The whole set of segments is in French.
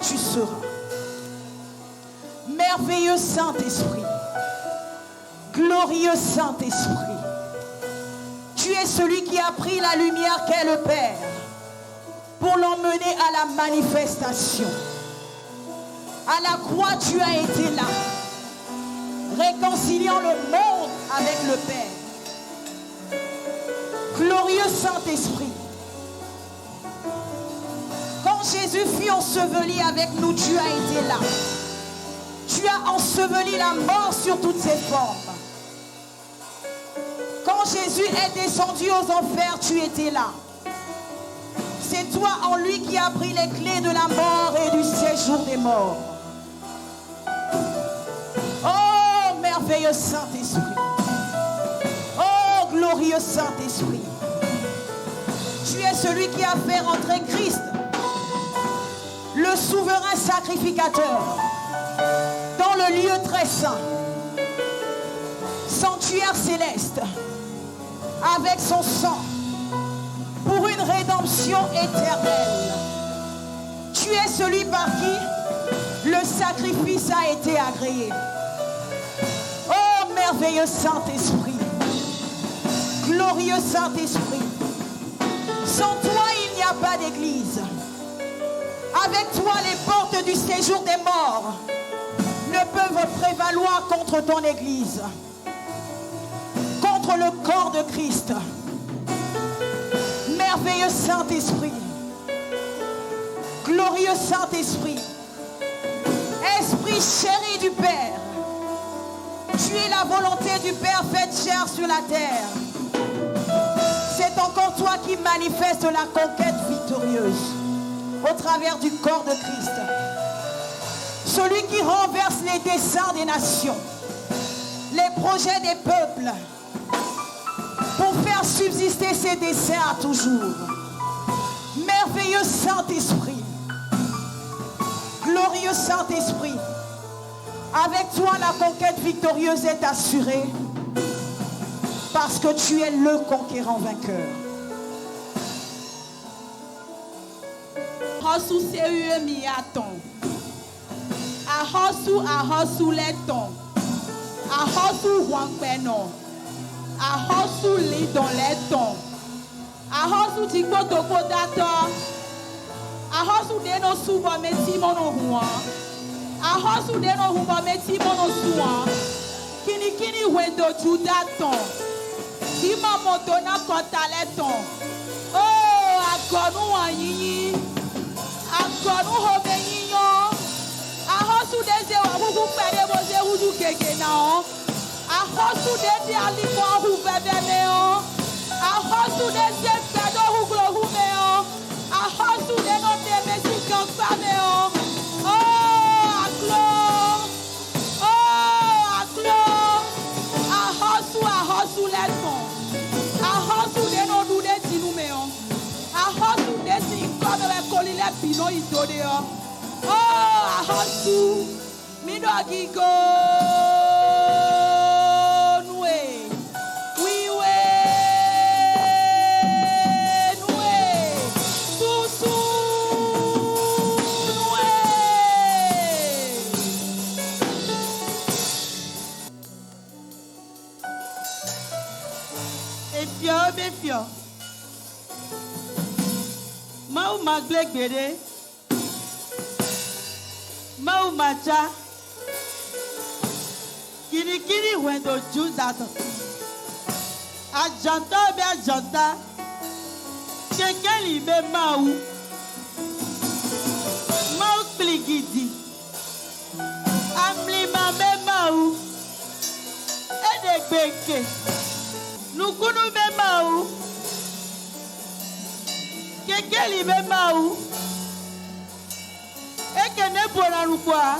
tu seras. Merveilleux Saint-Esprit, glorieux Saint-Esprit, tu es celui qui a pris la lumière qu'est le Père pour l'emmener à la manifestation. À la croix, tu as été là, réconciliant le monde avec le Père. Glorieux Saint-Esprit, quand Jésus fut enseveli avec nous, tu as été là. Tu as enseveli la mort sur toutes ses formes. Quand Jésus est descendu aux enfers, tu étais là. C'est toi en lui qui as pris les clés de la mort et du séjour des morts. Oh, merveilleux Saint-Esprit. Oh, glorieux Saint-Esprit. Tu es celui qui a fait rentrer Christ, le souverain sacrificateur, dans le lieu très saint, sanctuaire céleste, avec son sang, pour une rédemption éternelle. Tu es celui par qui le sacrifice a été agréé. Oh, merveilleux Saint-Esprit, glorieux Saint-Esprit, sans toi il n'y a pas d'église. Avec toi les portes du séjour des morts ne peuvent prévaloir contre ton église, contre le corps de Christ. Merveilleux Saint-Esprit, glorieux Saint-Esprit, Esprit chéri du Père, tu es la volonté du Père faite chair sur la terre. C'est encore toi qui manifestes la conquête victorieuse au travers du corps de Christ. Celui qui renverse les desseins des nations, les projets des peuples, pour faire subsister ses desseins à toujours. Merveilleux Saint-Esprit, glorieux Saint-Esprit, avec toi la conquête victorieuse est assurée parce que tu es le conquérant vainqueur. Ahosu sérieux miaton. Ahosu leton. Ahosu wangbenon. Ahosu li dans les tons. Ahosu tikbo toko dato. Ahosu deno suba meti mono huan. Ahosu deno huba meti mono suan. Kini wendo judaton. Kima motona kotaleton. Oh, agonu anyiyi. Agonu hobenyiyo. Ahosu deze wa huku pere boze hudu keke na. Ahosu de aliko hu bebemeo. Ahosu de pedo hu glo hu meo. Ahosu de no de mesikan pameo. Oh, aklo. Oh, aklo. Ahosu leton. Ahosu de no du de tinumeo. Ahosu de si comme le colile pino idodeo. Oh, ahosu. Mido agigo. Efio. Mau maglegbere. Mau macha. Kiri wendo judato. Ajanta be ajanta. Kekeli be mau. Mau pligidi. Amlima be mau. Edegbeke. Nukunu be mau. Kekeli be mau. Ekene bona rukwa.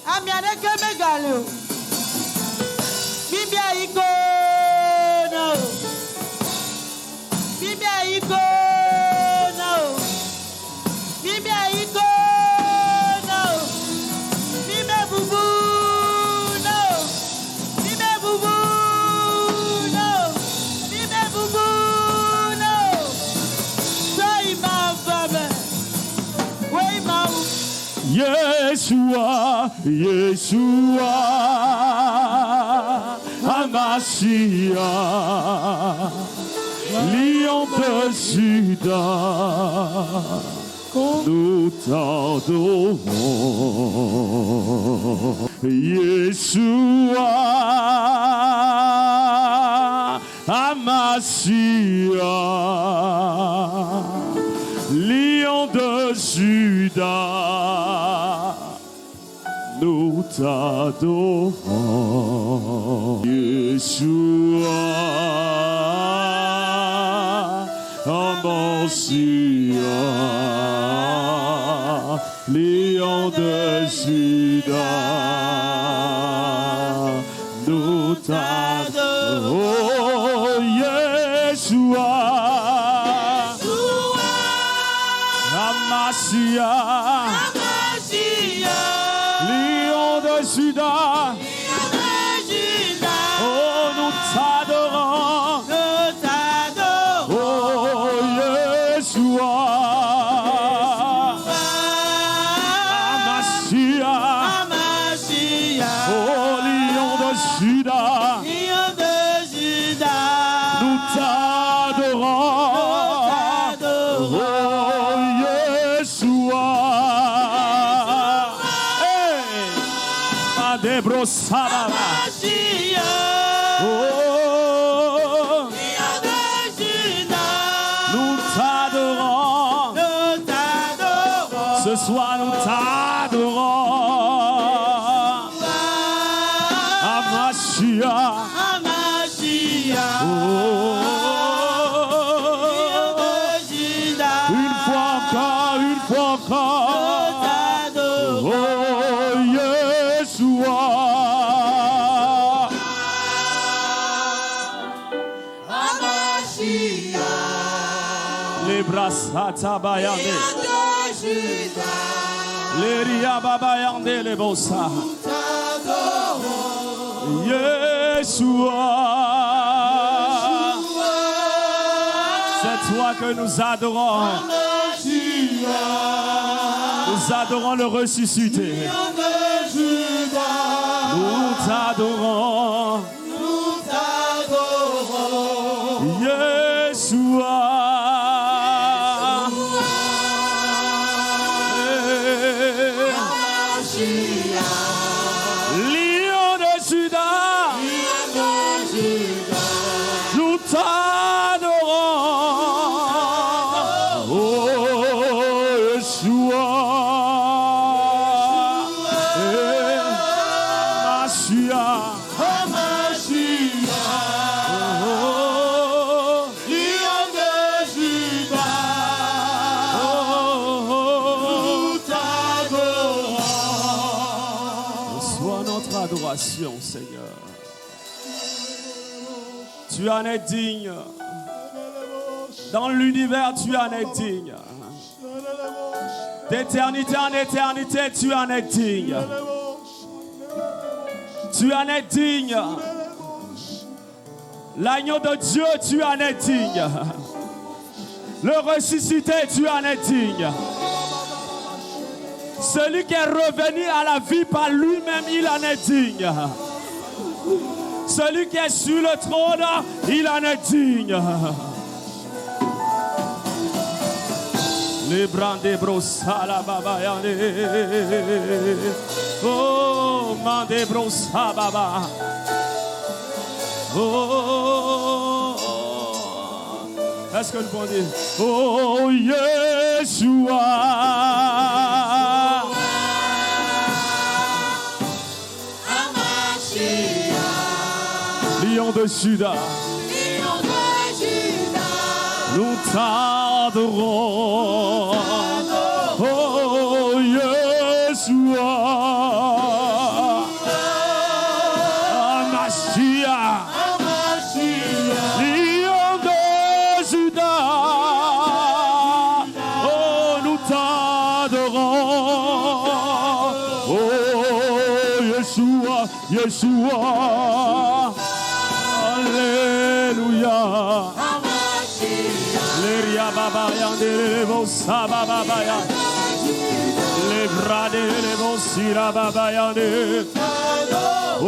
Amiane keme galeo. Bibia iko no. Bibia iko no. Bibia iko no. Bibe bubu no. Bibe bubu no. Bibe bubu no. Say ma femme. Way ma. Yeshua, Hamashiach, Lion de Juda, nous t'adorons. Yeshua, Hamashiach, Lion de Juda, nous t'adorons. Yeshua, Hamashiach, Lion de Juda, nous t'adorons. Yeshua, Hamashiach, Lion de Juda, oh nous t'adorons, oh Yeshua, Hamashiach, oh Lion de Juda, nous t'adorons, oh Yeshua, Adebro Sababa, oh nous t'adorons, ce soir nous t'adorons, Hamashiach, oh une fois encore, oh Yeshua, les brassata bayande, les ria babayande, les bossa, Yeshua, c'est toi que nous adorons. Nous adorons le ressuscité. Nous t'adorons. Yeshua. Lion de Juda. Nous t'adorons. Oh Yeshua. Adoration, Seigneur. Tu en es digne. Dans l'univers, tu en es digne. D'éternité en éternité, tu en es digne. Tu en es digne. L'agneau de Dieu, tu en es digne. Le ressuscité, tu en es digne. Celui qui est revenu à la vie par lui-même, il en est digne. Celui qui est sur le trône, il en est digne. Les brandés brossa la baba yande. Oh, mandé brossa baba. Oh, est-ce que le bon dit? Oh, Yeshua. Lion de Juda, nous t'adorons. Oh Yeshua, Hamashiach, Lion de Juda, oh nous t'adorons. Oh Yeshua, Yeshua. Alléluia. Leria baba yande levo sababa baya. Les bras les bons sirababayane. Oh,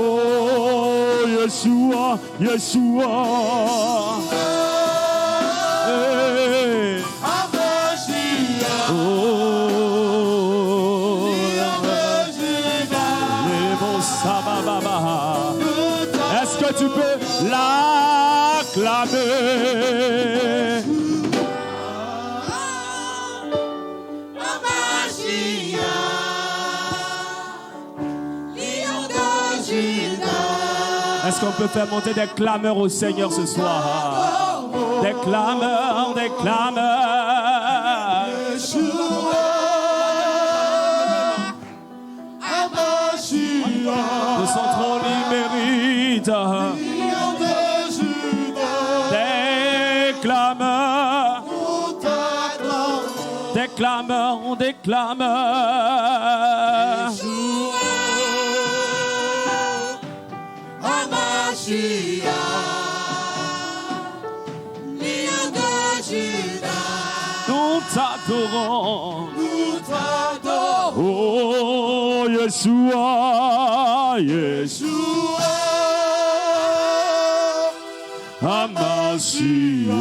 Yeshua, Yeshua. Hey. Oh, les bons sabababa. Est-ce que tu peux l'acclamer? Est-ce qu'on peut faire monter des clameurs au Seigneur ce soir? Des clameurs, des clameurs. De son trône il mérite des clameurs, des clameurs, des clameurs. Nous t'adorons, oh Yeshua, Yeshua, Hamashiach,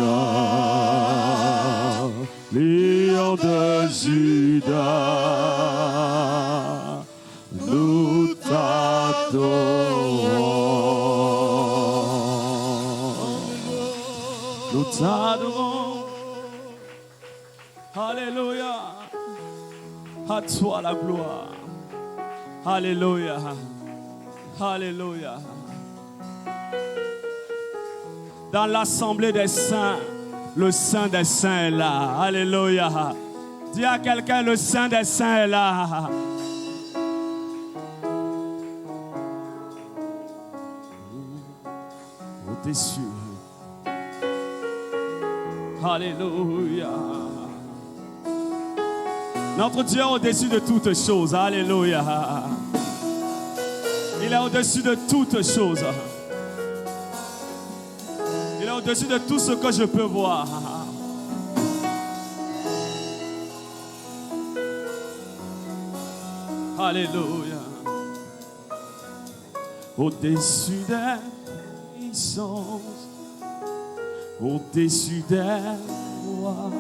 Lion de Juda, nous t'adorons. Nous t'adorons. Alléluia. À toi la gloire. Alléluia. Alléluia. Dans l'assemblée des saints, le Saint des saints est là. Alléluia. Dis à quelqu'un, le Saint des saints est là. Au-dessus. Alléluia. Notre Dieu est au-dessus de toutes choses. Alléluia. Il est au-dessus de toutes choses. Il est au-dessus de tout ce que je peux voir. Alléluia. Au-dessus des puissances, au-dessus des rois,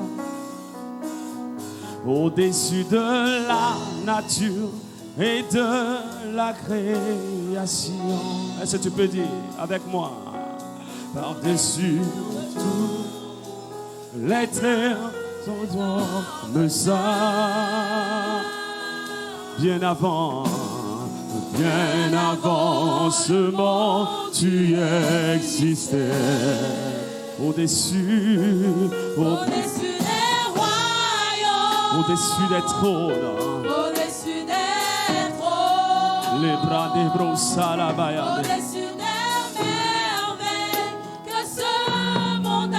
au-dessus de la nature et de la création. Est-ce que tu peux dire avec moi? Par-dessus tout, les terres sont me ça. Bien avant ce monde, tu existais. Au-dessus des royaumes, au-dessus des trônes, au-dessus des trônes, les bras des brossas la baïade, au-dessus des merveilles que ce monde a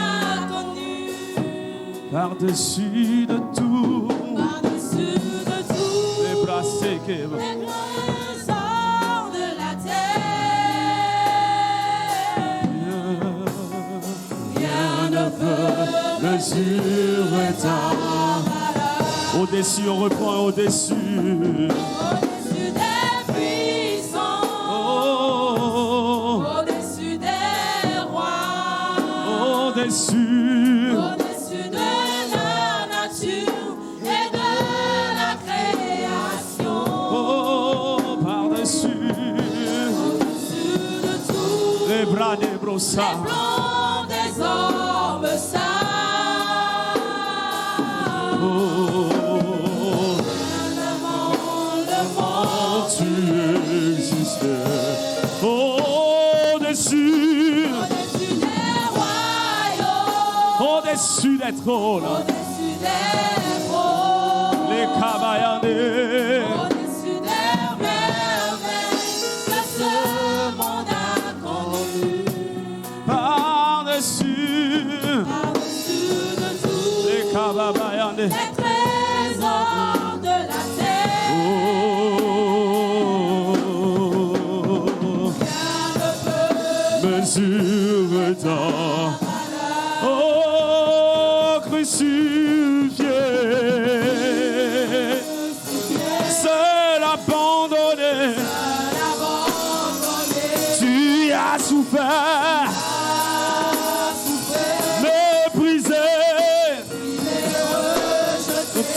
connues, par-dessus de tout, par-dessus de tout, les bras secs, les trésors de la terre. Rien ne peut mesurer ta. Au-dessus, on reprend au-dessus. au-dessus des puissants, Oh, au-dessus des rois, au-dessus. au-dessus de la nature et de la création, Oh, par-dessus. au-dessus de tout, Les bras des les brossards. plans des hommes saints. Oh, tu existais. Au-dessus. Au-dessus des royaumes, Au-dessus des trônes. au-dessus des trônes, Les cabayandés. au-dessus des merveilles que ce monde a connues, Par-dessus. par-dessus de tout, Les cabayandés. les trésors de la terre. Oh, mesure ta. Oh, crucifié. as souffert, méprisé,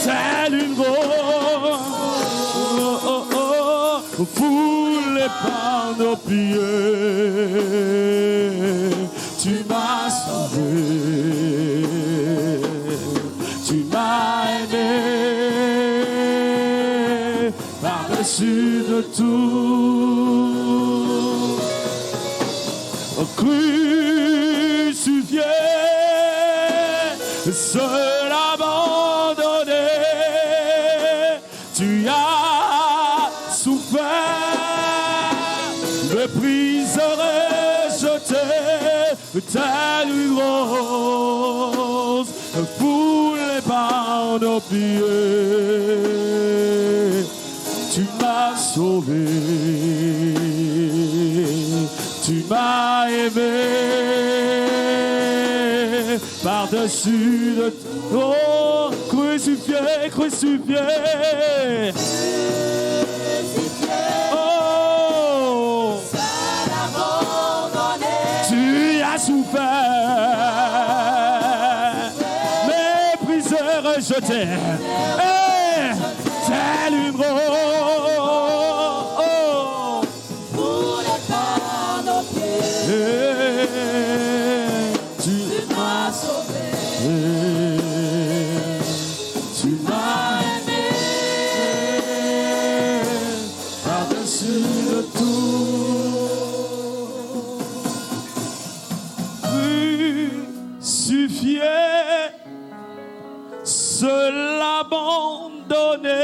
telle une rose, foulée par nos pieds. Tu m'as sauvé, tu m'as aimé, par-dessus de tout. Crucifié, seul abandonné, tu as souffert, méprisé, rejeté, telle une rose, foulée par nos pieds. Tu m'as sauvé, tu m'as aimé, par-dessus de tout. Oh, crucifié, crucifié. Oh, tu as souffert, méprisé, rejeté, telle une rose. Tu m'as sauvé, tu m'as aimé, par-dessus le tout. Crucifié, seul abandonné,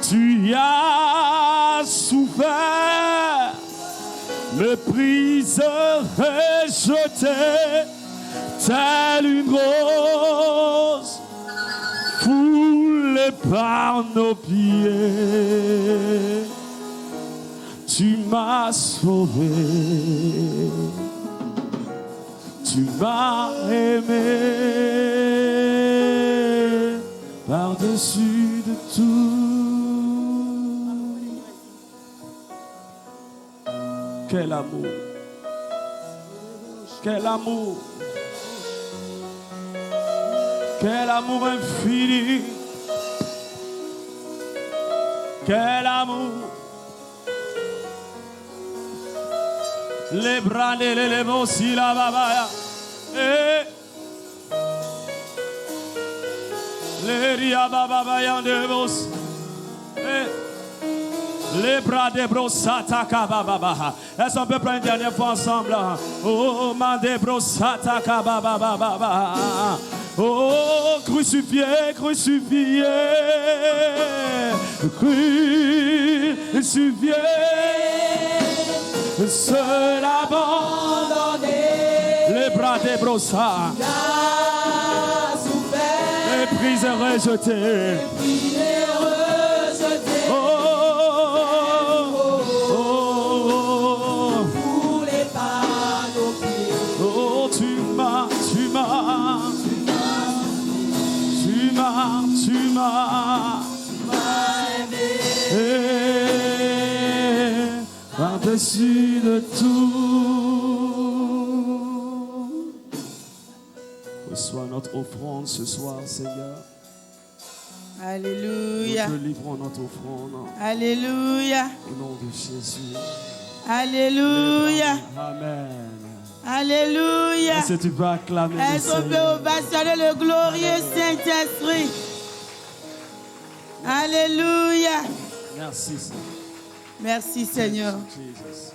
tu as souffert, méprisé, rejeté, telle une rose, foulée par nos pieds. Tu m'as sauvé, tu m'as aimé, par-dessus de tout. Quel amour, quel amour, quel amour infini, quel amour. Les bras les mots si la babaya, les ria babaya de vos. Les bras de brossata kababa. Est-ce qu'on peut prendre une dernière fois ensemble? Oh, man de brossata kababa. Oh, crucifié, crucifié, crucifié, seul abandonné. Les bras de brossata, méprisé, rejeté. Tu m'as aimé, par-dessus de tout. Reçois notre offrande ce soir, Seigneur. Alléluia. Nous te livrons notre offrande. Alléluia. Au nom de Jésus. Alléluia. Amen. Alléluia. Est-ce que tu peux acclamer le Est-ce qu'on peut Seigneur? ovationner le glorieux Saint-Esprit? Alléluia. Merci, Seigneur. Merci, Seigneur. Jesus.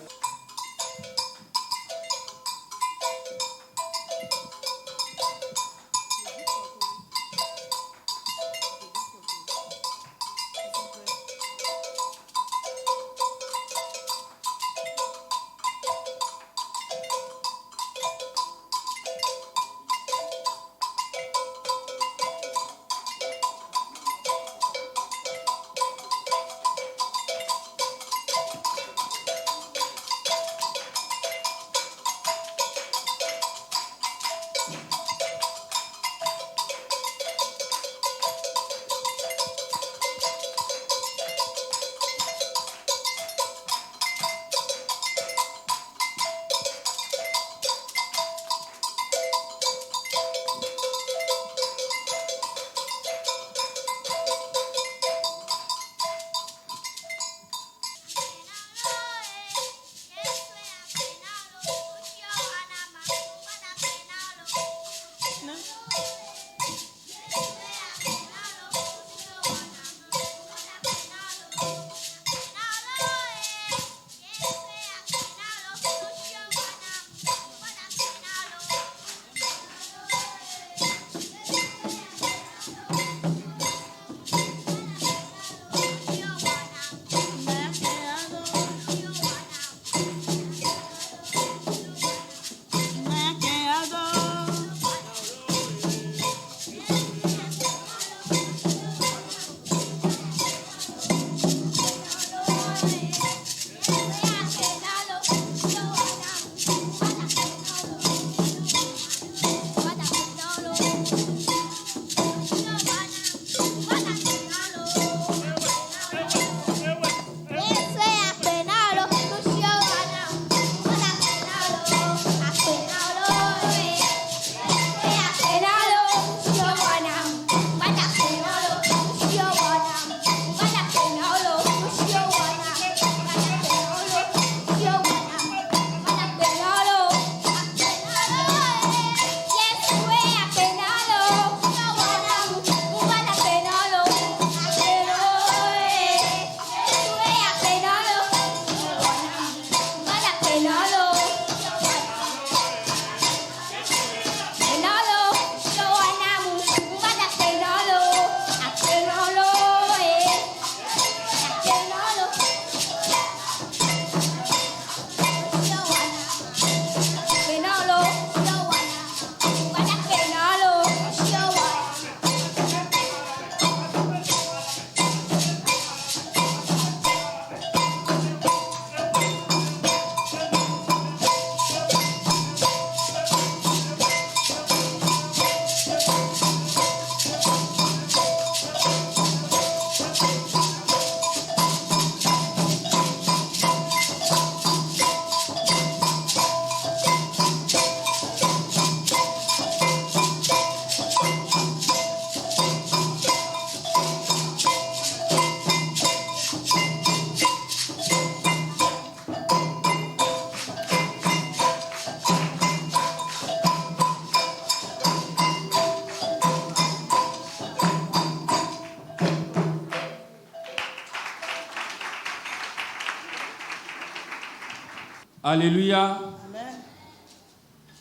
Alléluia. Amen.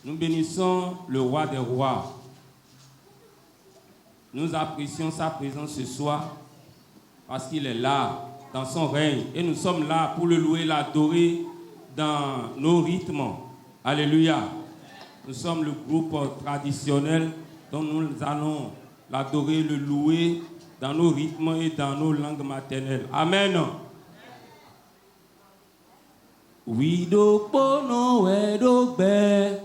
Nous bénissons le roi des rois. Nous apprécions sa présence ce soir parce qu'il est là dans son règne et nous sommes là pour le louer, l'adorer dans nos rythmes. Alléluia. Nous sommes le groupe traditionnel dont nous allons l'adorer, le louer dans nos rythmes et dans nos langues maternelles. Amen. Oui, do pono e do be.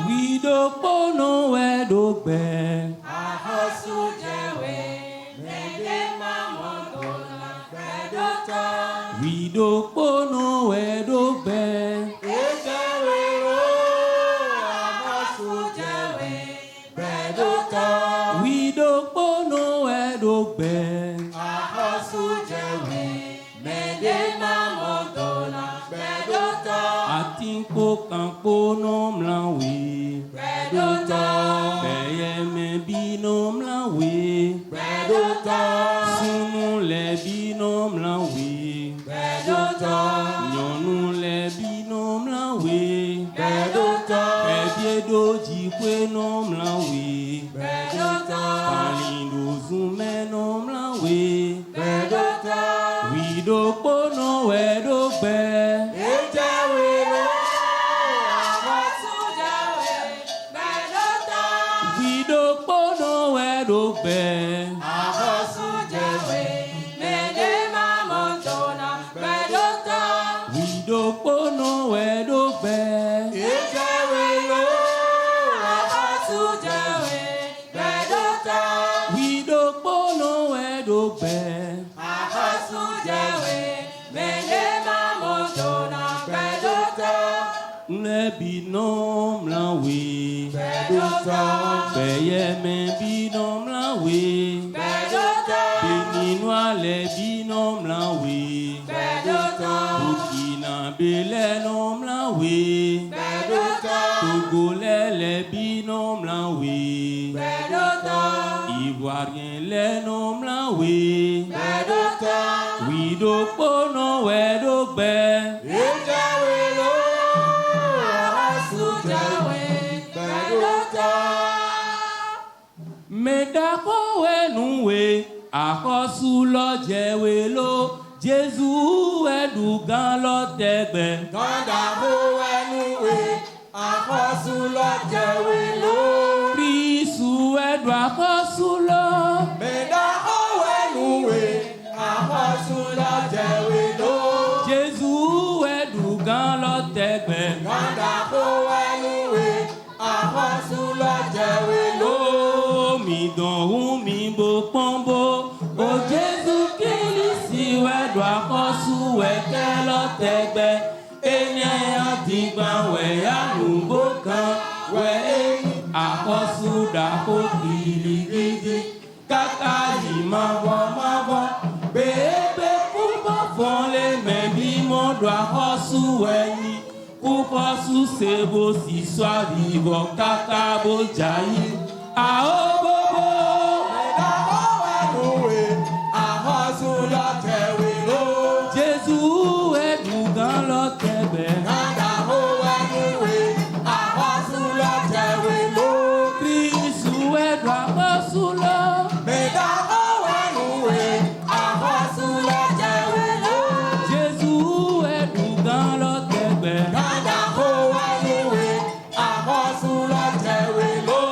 Oui, do pono e do be. Oui, do pono e do be. Oui, do pono e do be. Atinko kanko nom lanwe. Beye me binom lanwe. Sunu le binom lanwe. Nyonu le binom lanwe. Pebie doji kwe nom lanwe. Palindo zume nom lanwe. Wido pono wedo be. Wido pono wedo be. Wido pono wedo be. Wido pono wedo be. Le binom la we. Beye men binom la we. Béninois les binom la we. Burkina Belé nom la we. Togolais les binom la we. Ivoirien les nom la we. Wido pono wedo be. Medako wenuwe akosu lo jewe lo Jesu edugan lo tegbe. Gandabo wenuwe akosu lo jewe lo. Kristu edu akosu lo. Medako wenuwe akosu lo jewe lo. Jesu edugan lo tegbe. Gandabo wenuwe akosu lo jewe lo. Mi don mi bo pombo. O Jesu Kristi wedu akosu weke lo tegbe. Eni adigba we ya nubo kan we akosu da ko giligidi. Kaka yi mavo bebe kubo fon le mebi mo do akosu we ni. Kukosu sebo si swa vivo kaka bo jayi. Ao bobo. Medako wenuwe akosu lo jewe lo. Jesu edugan lo tegbe. Gandabo wenuwe akosu lo jewe lo. Kristu edu akosu lo. Medako wenuwe akosu lo jewe lo. Jesu edugan lo tegbe. Gandabo wenuwe akosu lo jewe lo.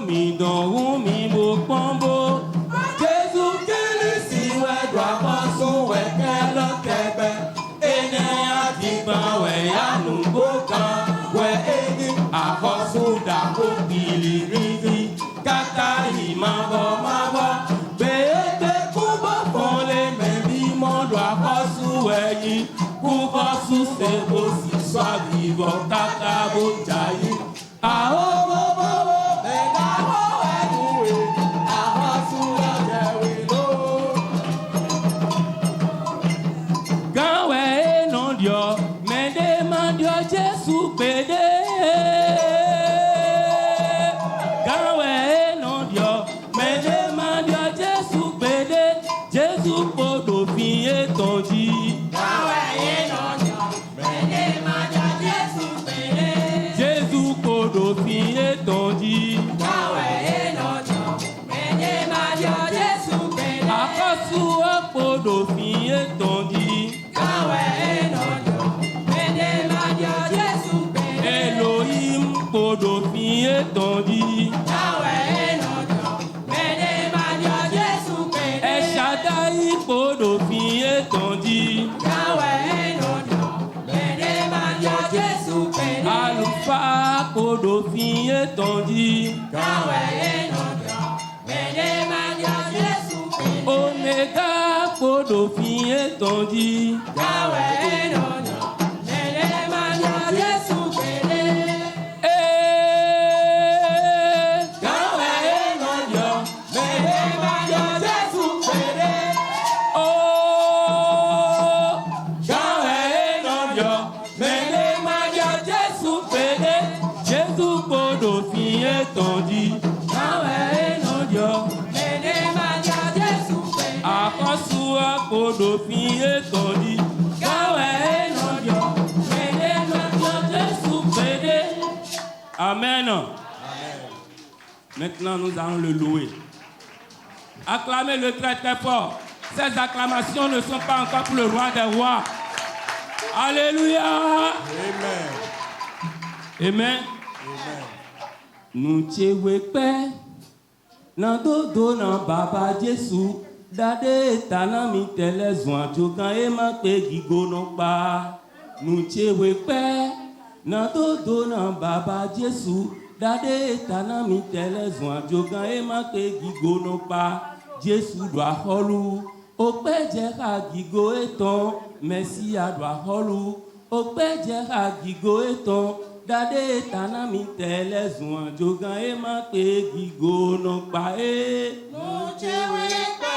Mi don mi bo pombo. Jesu Kristi wedu akosu weke lo tegbe. Ene adigba we ya nubo kan we eni akosu da ko giligidi. Kaka yi mavo bebe kubo fole mebi modo akosu we. Kukosu sebo si swa vivo kaka bo jayi. Ao bobo. Medako wenuwe akosu lo jewe lo. Gawe non dio, mende mandio Jesu pede. Gawe non dio, mende mandio Jesu pede. Podofin étendit. Alpha Podofin étendit. Omega Podofin étendit. Podofin étendit. Amen. Maintenant, nous allons le louer. Acclamez-le très très fort. Ces acclamations ne sont pas encore pour le roi des rois. Alléluia. Amen. Amen. Nous t'éwé pé, nan dodo nan baba Jésus. Dade tanami tele zwan jokan e man pe gigo non pa. Nou chewe pe nan dodo nan baba Jesu. Dade tanami tele zwan jokan e man pe gigo non pa. Jesu doit holu. Ope jera gigo eton. Merci a doit holu. Ope jera gigo eton. Dade tanami tele zwan jokan e man pe gigo non pa. Nou chewe pe.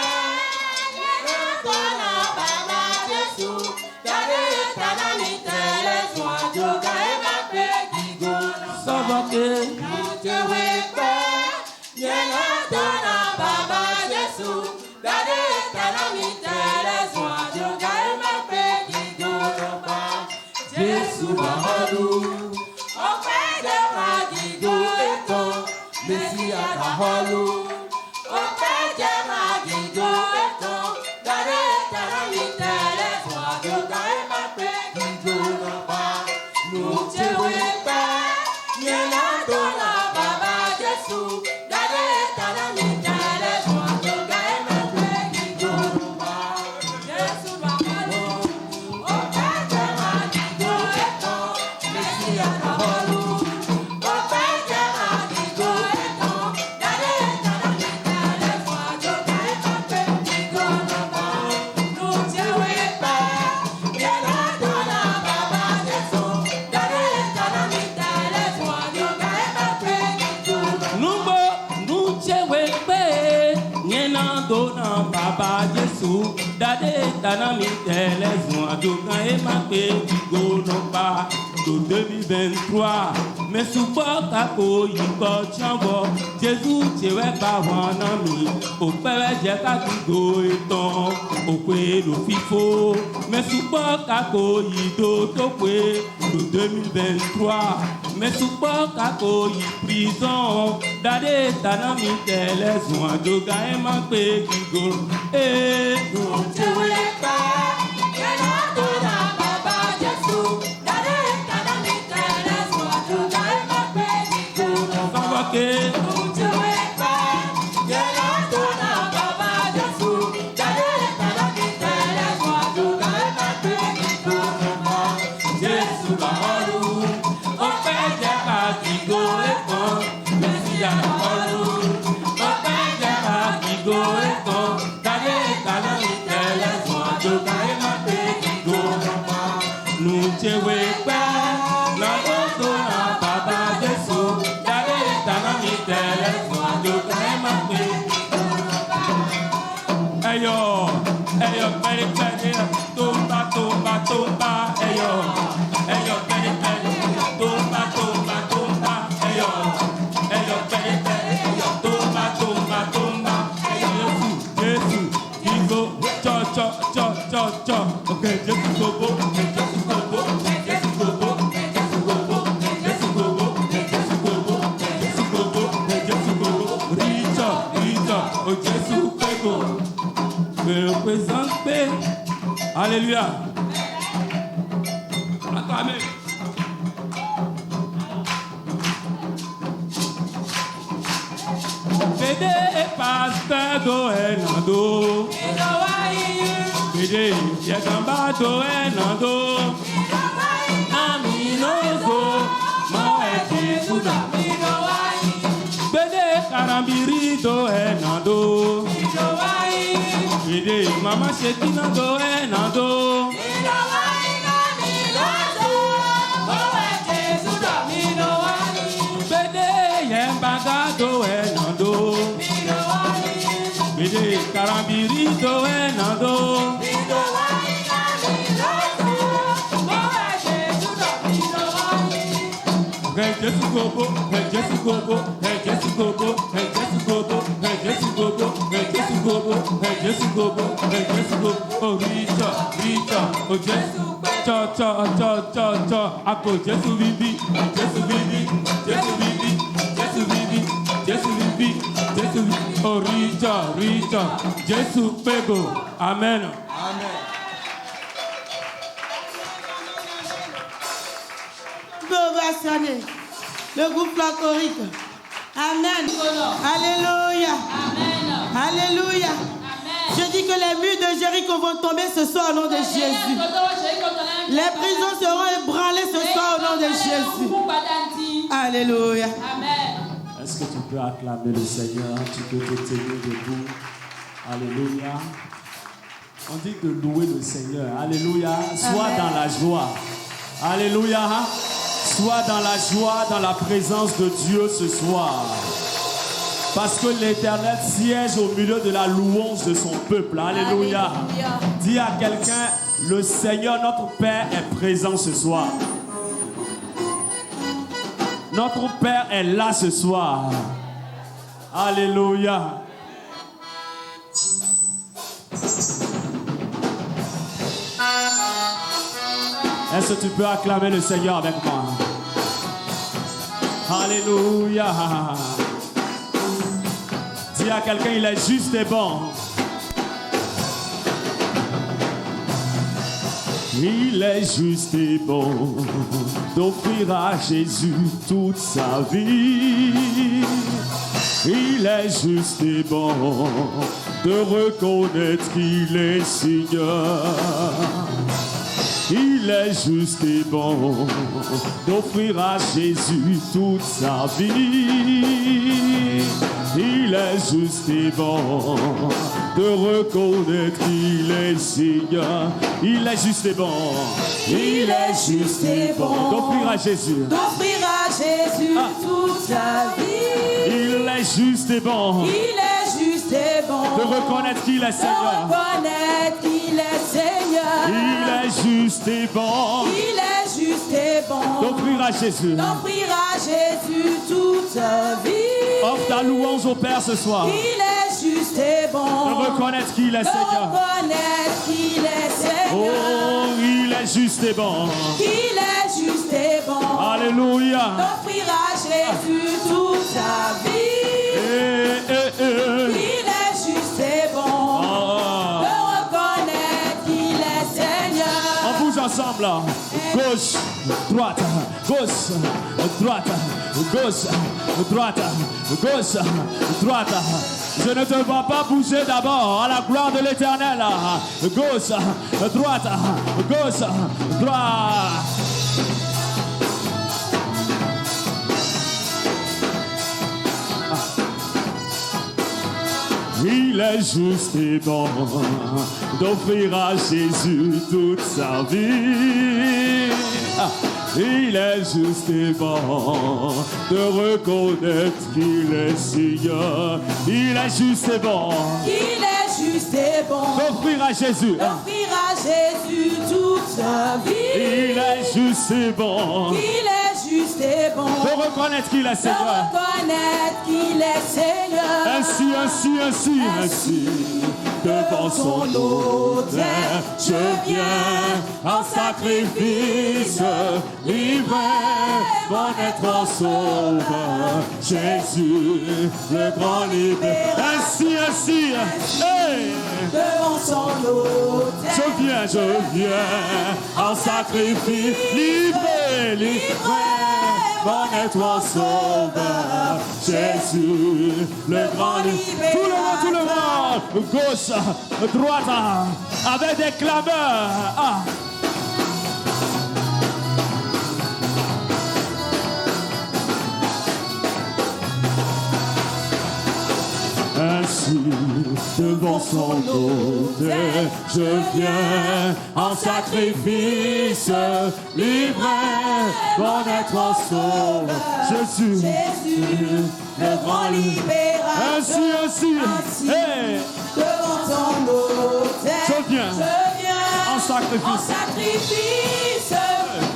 Tanami tele zwan jokan e ma pe gigo non pa. Do 2023 mais support ako yiko chambo. Jésus chewe pa wanami. O pewe je ka gigo eton. O kwe lo fifo. Mais support ako yido to kwe. Do 2023 mais support ako yi prison. Dade tanami tele zwan jokan e ma pe gigo. No chewe. Alléluia. Acclamez. Pédé et pasteur do enando. Ede, Yagambado Enando, Aminozo, Moe Jesuda, Bede Karambirito Enando, Ede, Mama Shekinado Enando, Bede Yembagado Enando, Bede Karambirito Enando, Jesus Gobo, Jesus Gobo, Jesus Gobo, Jesus Gobo, Jesus Gobo, Jesus Gobo, Jesus Gobo, Jesus Gobo, oh Rita, oh Jesus, cha, ako Jesus vivi, oh Rita, Jesus Pego, Amen. Le groupe flacorique. Amen. Alléluia. Amen. Alléluia. Amen. Je dis que les murs de Jéricho vont tomber ce soir au nom de Jésus. Les prisons seront ébranlées ce soir au nom de Jésus. Alléluia. Amen. Est-ce que tu peux acclamer le Seigneur? Tu peux te tenir debout. Alléluia. On dit de louer le Seigneur. Alléluia. Sois dans la joie. Alléluia. Sois dans la joie, dans la présence de Dieu ce soir. Parce que l'Éternel siège au milieu de la louange de son peuple. Alléluia. Alléluia. Dis à quelqu'un, le Seigneur, notre Père, est présent ce soir. Notre Père est là ce soir. Alléluia. Est-ce que tu peux acclamer le Seigneur avec moi? Alléluia. Dis à quelqu'un, il est juste et bon. Il est juste et bon d'offrir à Jésus toute sa vie. Il est juste et bon de reconnaître qu'il est Seigneur. Il est juste et bon d'offrir à Jésus toute sa vie. Il est juste et bon de reconnaître qu'il est Seigneur. Il est juste et bon. Il est juste et bon d'offrir à Jésus. D'offrir à Jésus toute sa vie. Il est juste et bon. Il est juste et bon de reconnaître qu'il est Seigneur. De reconnaître qu'il est Seigneur. Il est juste et bon. Il est juste et bon d'offrir à Jésus. D'offrir à Jésus toute sa vie. Offre ta louange au Père ce soir. Il est juste et bon de reconnaître qu'il est Seigneur. De reconnaître qu'il est Seigneur. Oh, il est juste et bon. Il est juste et bon. Alléluia. D'offrir à Jésus toute sa vie. Il est juste et bon de reconnaître qu'il est Seigneur. On bouge ensemble là. Gauche, droite, gauche, droite, gauche, droite, gauche, droite. Je ne te vois pas bouger d'abord à la gloire de l'Éternel. Gauche, droite, gauche, droite. Il est juste et bon d'offrir à Jésus toute sa vie. Il est juste et bon de reconnaître qu'il est Seigneur. Il est juste et bon. Il est juste et bon d'offrir à Jésus. D'offrir à Jésus toute sa vie. Il est juste et bon. Il est juste et bon de reconnaître qu'il est Seigneur. De reconnaître qu'il est Seigneur. Ainsi, devant son autel, je viens en sacrifice, livré, mon être en sauveur, Jésus, le grand libérateur. Ainsi, hey. Devant son autel, je viens en sacrifice, livré, mon étoile sauveur, Jésus, le grand libérateur. Tout le monde, gauche, droite, avec des clameurs. Ah. Ainsi, devant son autel, je viens en sacrifice, livré, mon étoile sauveur, Jésus, le grand libérateur. Ainsi, hey. Devant son autel, je viens en sacrifice,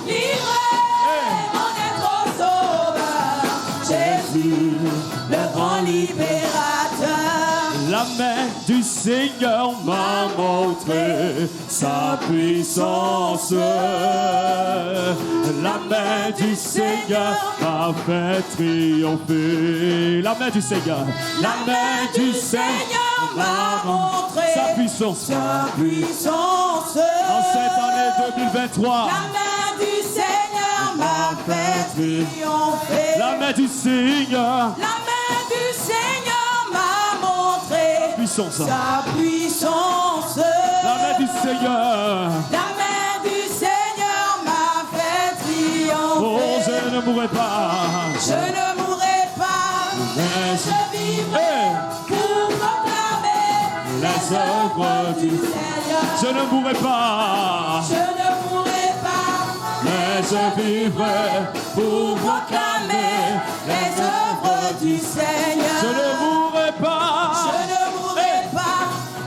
livré, mon étoile sauveur, Jésus, le grand libérateur. La main du Seigneur m'a montré sa puissance. La main du Seigneur m'a fait triompher. La main du Seigneur. La main du Seigneur m'a montré sa puissance. En cette année 2023. La main du Seigneur m'a fait triompher. La main du Seigneur. La main du Seigneur m'a montré sa puissance. La main du Seigneur. La main du Seigneur m'a fait triompher. Oh, je ne mourrai pas. Je ne mourrai pas. Mais je vivrai pour proclamer les œuvres du Seigneur. Je ne mourrai pas. Je ne mourrai pas. Mais je vivrai pour proclamer les œuvres du Seigneur. Je ne mourrai pas. Je ne mourrai pas,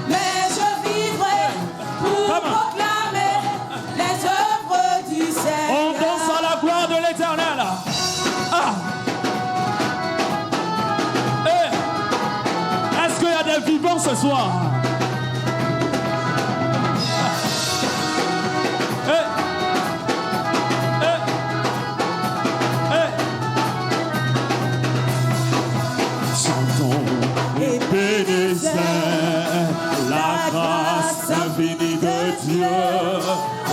mais je vivrai pour proclamer les œuvres du Seigneur. On danse à la gloire de l'Éternel. Ah. Est-ce qu'il y a des vivants ce soir? La grâce infinie de Dieu,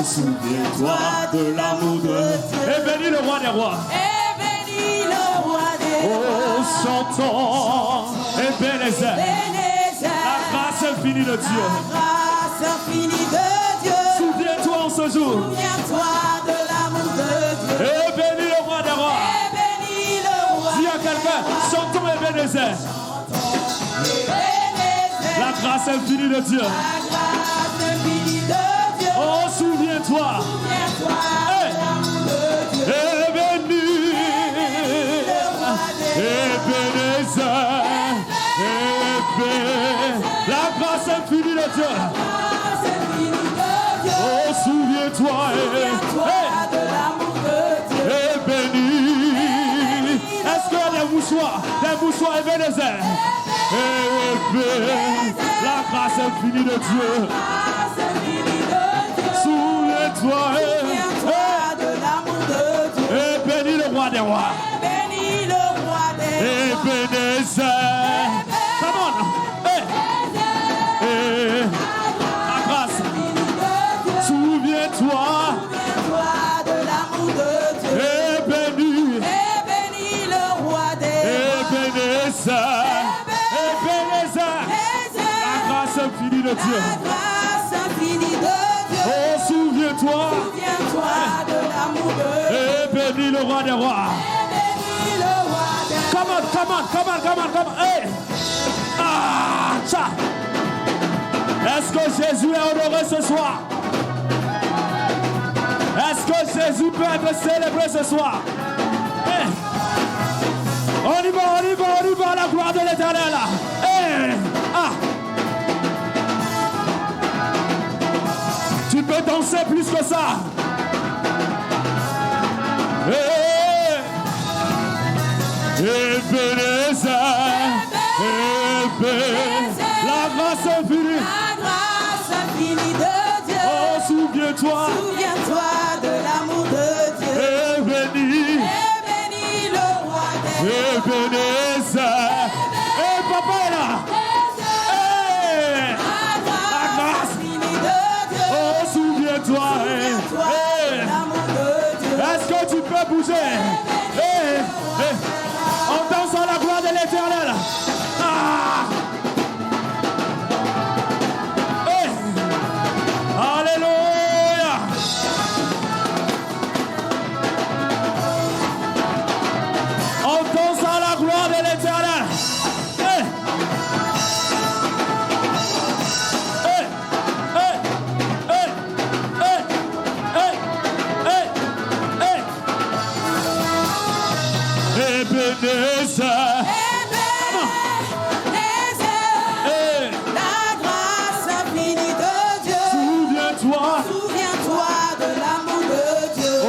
souviens-toi de l'amour de Dieu. Et bénis le roi des rois. Et bénis le roi des rois. Oh, chantons. Et bénis la grâce infinie de Dieu. La grâce infinie de Dieu. Souviens-toi en ce jour. Souviens-toi de l'amour de Dieu. Et bénis le roi des rois. Et bénis le roi. Dis à quelqu'un, chantons et bénis. La grâce infinie de Dieu. La grâce infinie de Dieu. Oh, souviens-toi. Souviens-toi Hey. de l'amour de Dieu. Et bénis. Et bénis la grâce infinie de Dieu. la grâce infinie de Dieu. Oh, souviens-toi. Souviens-toi de l'amour de Dieu. Et bénis. Est-ce qu'il y a des mouchoirs? Des mouchoirs, et bénis. La grâce infinie de Dieu. Souviens-toi. Souviens-toi de l'amour de Dieu. Et bénis le roi des rois. Bénis le roi des Et rois. bénis. Come on. Hey. La grâce. Souviens-toi. Souviens-toi de l'amour de Dieu. Et bénis. Et bénis le roi des Et rois. bénis. Et bénis. La grâce infinie de Dieu. La grâce infinie de Dieu. Oh, souviens-toi. Souviens-toi de l'amour de Dieu. Et bénis le roi des rois. Et bénis le roi des rois. Come on. Hey. Ah, tcha. Est-ce que Jésus est honoré ce soir? Est-ce que Jésus peut être célébré ce soir? Hey. On y va à la gloire de l'Éternel. Hey. Ah. Tu peux danser plus que ça. Hey. Et bénis. La grâce infinie. La grâce infinie de Dieu. Oh, souviens-toi. Souviens-toi de l'amour de Dieu. Et bénis. Et bénis le roi des Et rois. bénis. Et papa est là. Hey. La grâce infinie de Dieu. Oh, souviens-toi. Souviens-toi de l'amour de Dieu. Est-ce que tu peux peut bouger. On danse à la gloire de l'Éternel. Alléluia. On danse à la gloire de l'Éternel. Ebenezer. La grâce infinie de Dieu. Souviens-toi de l'amour de Dieu. Oh.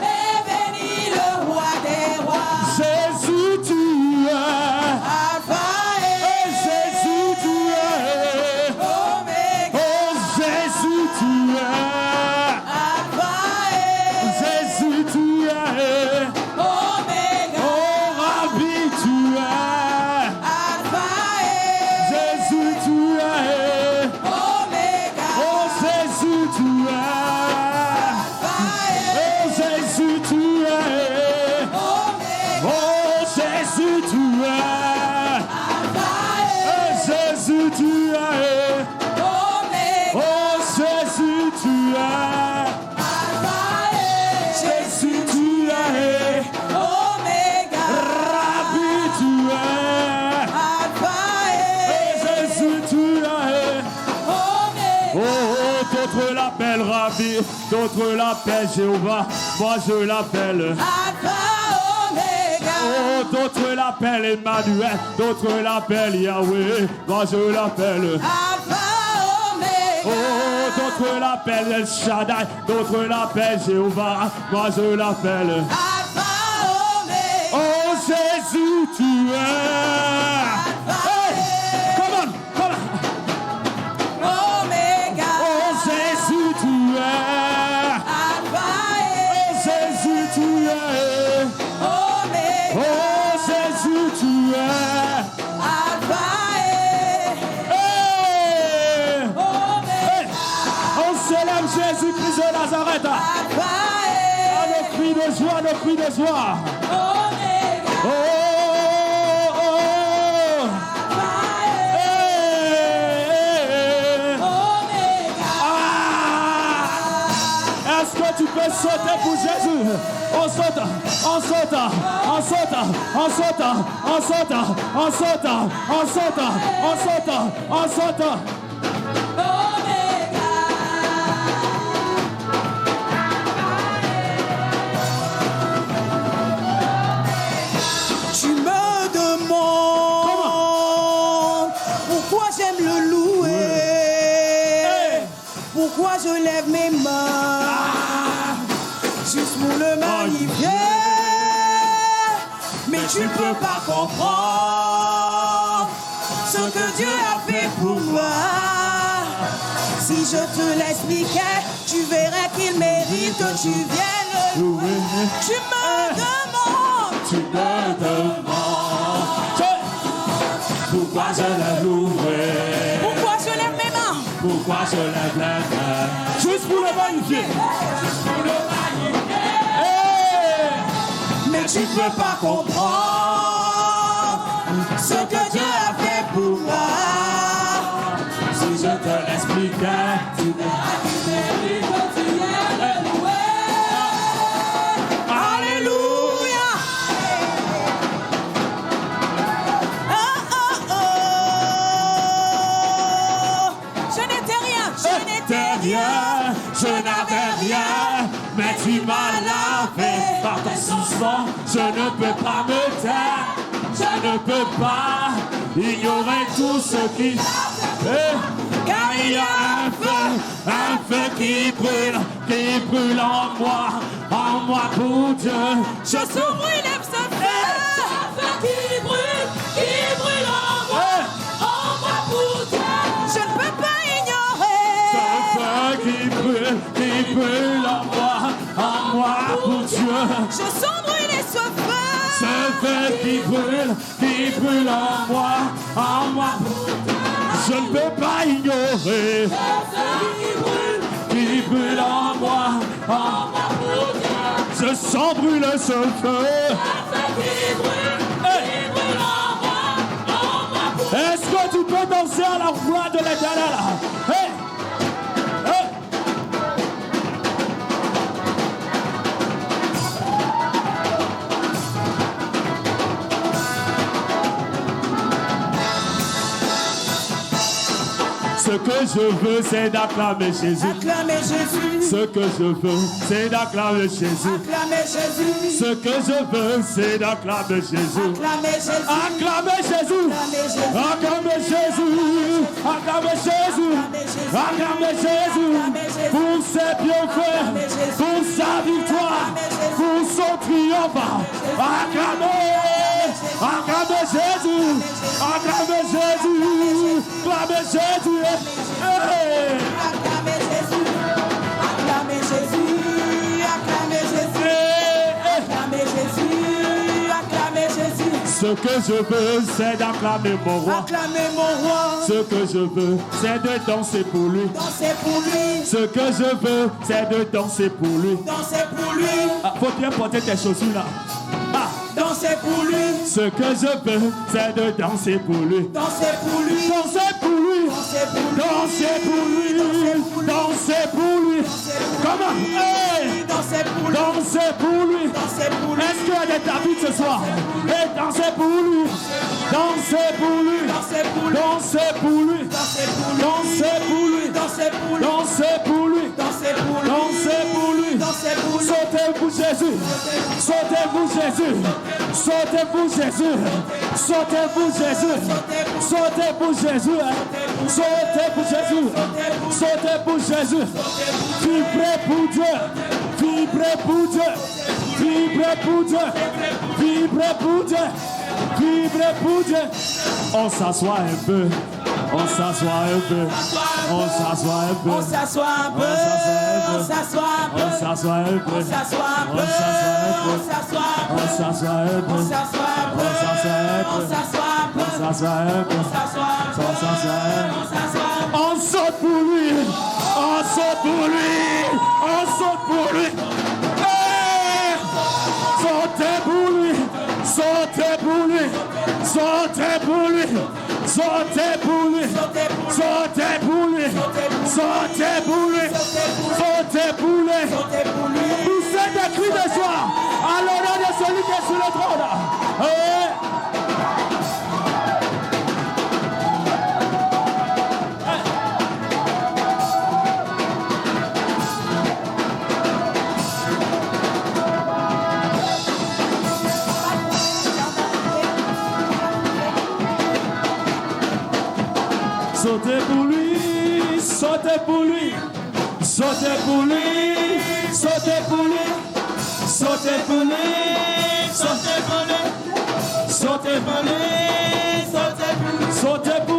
Et bénis le roi des rois. Jésus, tu es. Alpha et Jésus, tu es. Oméga. Oh, Jésus, tu es. Alpha et Jésus, tu es. Oméga. Oh, Rabbi, tu es. Alpha et Jésus, tu es. Oméga. Oh, Jésus, tu es. Oh, Jésus, tu es. Oh, Jésus, tu es. Oh, Jésus, tu es. Oh, Jésus, tu es. Jésus, tu es. Rabbi, tu es. Oh, Jésus, tu es. Oh, d'autres l'appellent Rabbi, d'autres l'appellent Jéhovah. Moi, je l'appelle. Oh, d'autres l'appellent Emmanuel, d'autres l'appellent Yahweh. Moi, je l'appelle. Oh, d'autres l'appellent El Shaddai, d'autres l'appellent Jéhovah. Moi, je l'appelle. Oh, Jésus, tu es. Hey, come on. Oh, Jésus, tu es. Oh, Jésus, tu es. Oh, Jésus, tu es. Hey. Hey. On célèbre Jésus-Christ de Nazareth. À nos cris de joie, nos cris de joie. Oh, oh, oh. Hey. Est-ce que tu peux sauter pour Jésus? On saute, on saute, on saute, on saute, on saute, on saute, on saute, on saute, on saute. Tu me demandes pourquoi j'aime le louer, pourquoi je lève mes mains juste pour le magnifier. Mais tu ne peux pas comprendre ce que Dieu a fait pour moi. Si je te l'expliquais, tu verrais qu'il mérite que tu viennes le louer. Tu me demandes Pourquoi je lève l'ouvrir? pourquoi je lève mes mains. Pourquoi je lève les mains? Juste pour le magnifier. Mais tu ne peux pas comprendre ce que Dieu a fait pour moi. Si je te l'expliquais, tu verras qu'il mérite que tu viennes le louer. Alléluia. Oh, oh, oh. Je n'étais rien, Je n'avais rien, mais tu m'as lavé par ton sang. Je ne peux pas me taire, je ne peux pas ignorer tout ce qui... Car il y a un feu qui brûle en moi pour Dieu. je sens brûler ce feu. Un feu qui brûle en moi pour Dieu. Je ne peux pas ignorer. Ce feu qui brûle en moi pour Dieu. Je sens brûler ce feu. Ce feu qui brûle en moi pour Dieu. Je ne peux pas ignorer. Ce feu qui brûle en moi pour Dieu. Ce sang brûle ce feu. Hey. Est-ce que tu peux danser à la voix de l'Éternel? Hey. Hey. Ce que je veux, c'est d'acclamer Jésus. Acclamez Jésus. Ce que je veux, c'est d'acclamer Jésus. Acclamez Jésus. Ce que je veux, c'est d'acclamer Jésus. Acclamez Jésus. Acclamez Jésus. Acclamez Jésus. Acclamez Jésus. Acclamez Jésus. Pour ses bienfaits, pour sa victoire, pour son triomphe. Acclamez. Acclamez Jésus. Acclamez Jésus. Acclamez Jésus. Hey. Acclamez Jésus. Acclamez Jésus. Acclamez Jésus. Acclamez Jésus. Acclamez Jésus. Ce que je veux, c'est d'acclamer mon roi. Acclamez mon roi. Ce que je veux, c'est de danser pour lui. Dansez pour lui. Ce que je veux, c'est de danser pour lui. Dansez pour lui. Ah, faut bien porter tes chaussures là. Ah. Dansez pour lui. Ce que je veux, c'est de danser pour lui. Dansez pour lui. Danser pour lui. Dansez pour lui. Danser pour lui. Danser pour lui. Comment? Hey. Dansez pour lui. Danser pour lui. Dansez pour lui. Est-ce qu'il y a des David ce soir? Et danser pour lui. Danser pour lui. Dansez pour lui. Danser pour lui. Dansez pour lui. Danser pour lui. Dansez pour lui. Danser pour lui. Dansez pour lui. Danser pour lui. Dansez pour lui. Sautez pour Jésus. Sautez pour Jésus. Sautez pour Jésus. Sautez pour Jésus. Sautez pour Jésus. Sautez pour Jésus. Sautez pour Jésus. Vibrez pour Dieu. Vibrez pour Dieu. Vibrez pour Dieu. Vibrez pour Dieu. Vibrez pour Dieu. On s'assoit un peu. On s'assoit un peu. On s'assoit un peu. On s'assoit un peu. On s'assoit un peu. On s'assoit un peu. On s'assoit un peu. On s'assoit un peu. On s'assoit un peu. On s'assoit un peu. On s'assoit un peu. On s'assoit un peu. On s'assoit un peu. On s'assoit un peu. On s'assoit un peu. On s'assoit un peu. On saute pour lui. On saute pour lui. On saute pour lui. Hey! Sautez pour lui. Sautez pour lui. Sautez pour lui. Sautez pour lui. Sautez pour lui. Sautez pour lui. Sautez pour lui. Poussez des cris de joie à l'honneur de celui qui est sur le trône. Hey! Sautez pour lui, sautez pour lui, sautez pour lui, sautez pour lui, sautez pour lui, sautez pour lui, sautez pour lui, sautez pour lui, sautez pour lui.